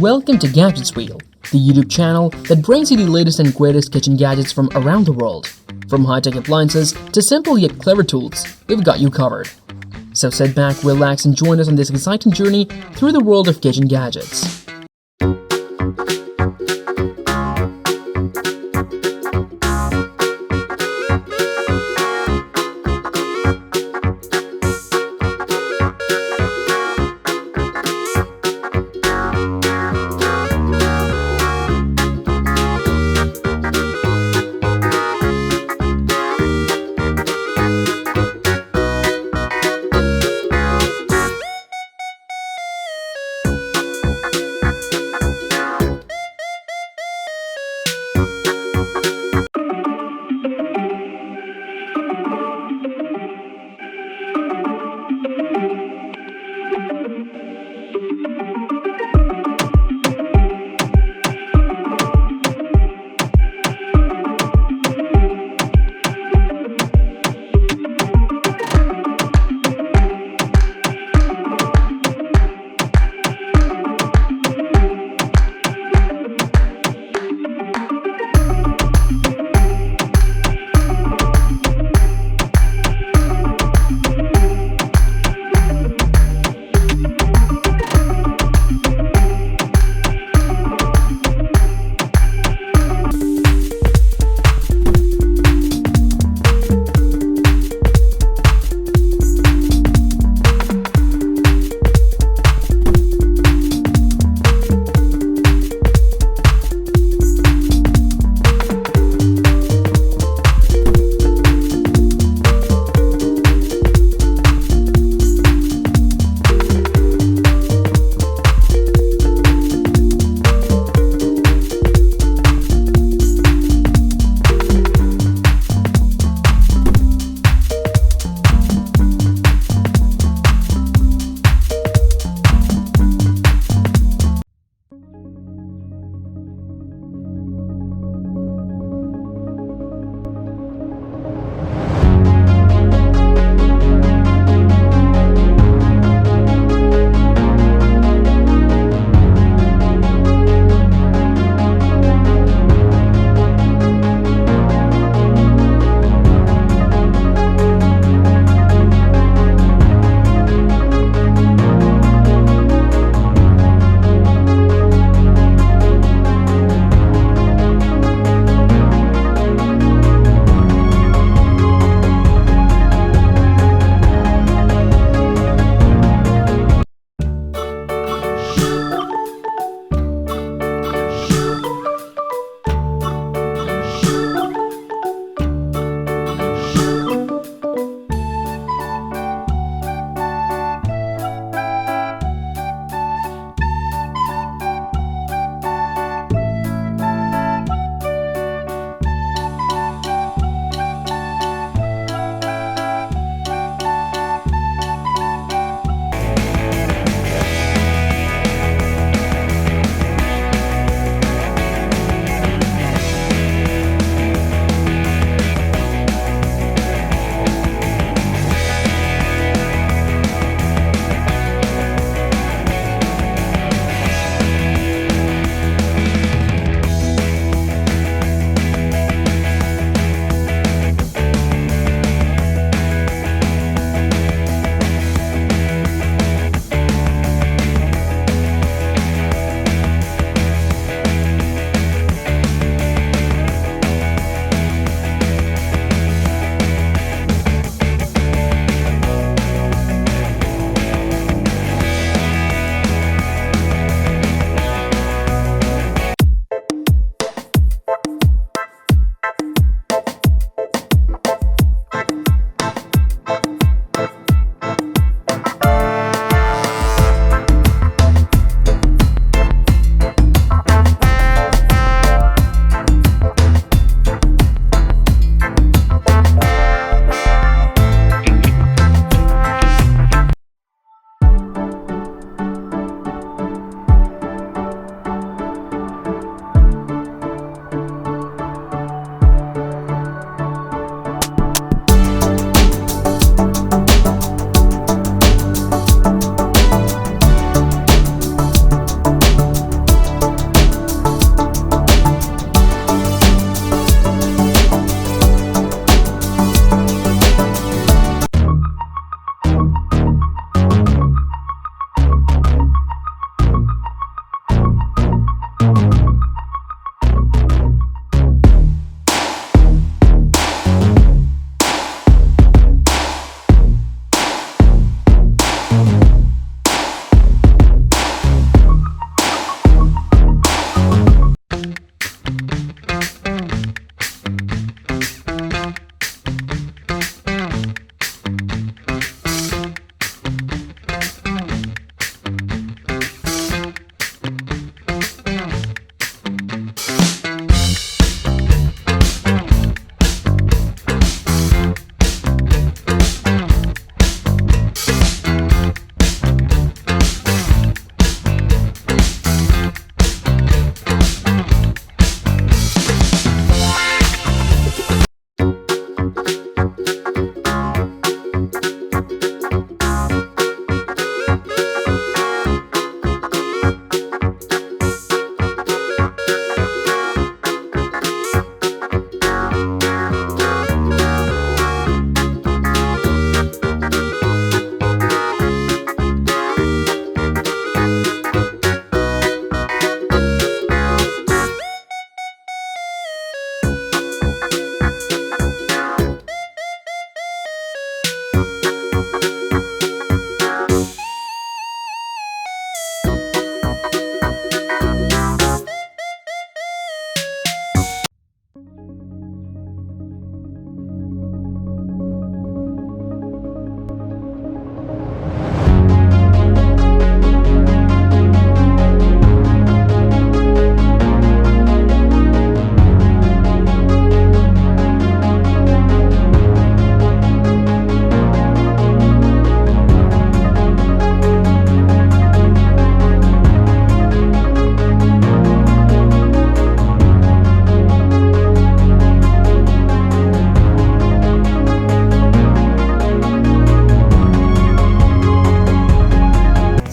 Welcome to Gadgets Wheel, the YouTube channel that brings you the latest and greatest kitchen gadgets from around the world. From high-tech appliances to simple yet clever tools, we've got you covered. So sit back, relax, and join us on this exciting journey through the world of kitchen gadgets.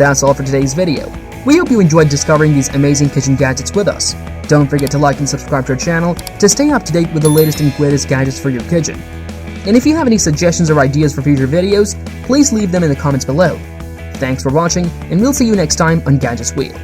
That's all for today's video. We hope you enjoyed discovering these amazing kitchen gadgets with us. Don't forget to like and subscribe to our channel to stay up to date with the latest and greatest gadgets for your kitchen. And if you have any suggestions or ideas for future videos, please leave them in the comments below. Thanks for watching, and we'll see you next time on Gadgets Wheel.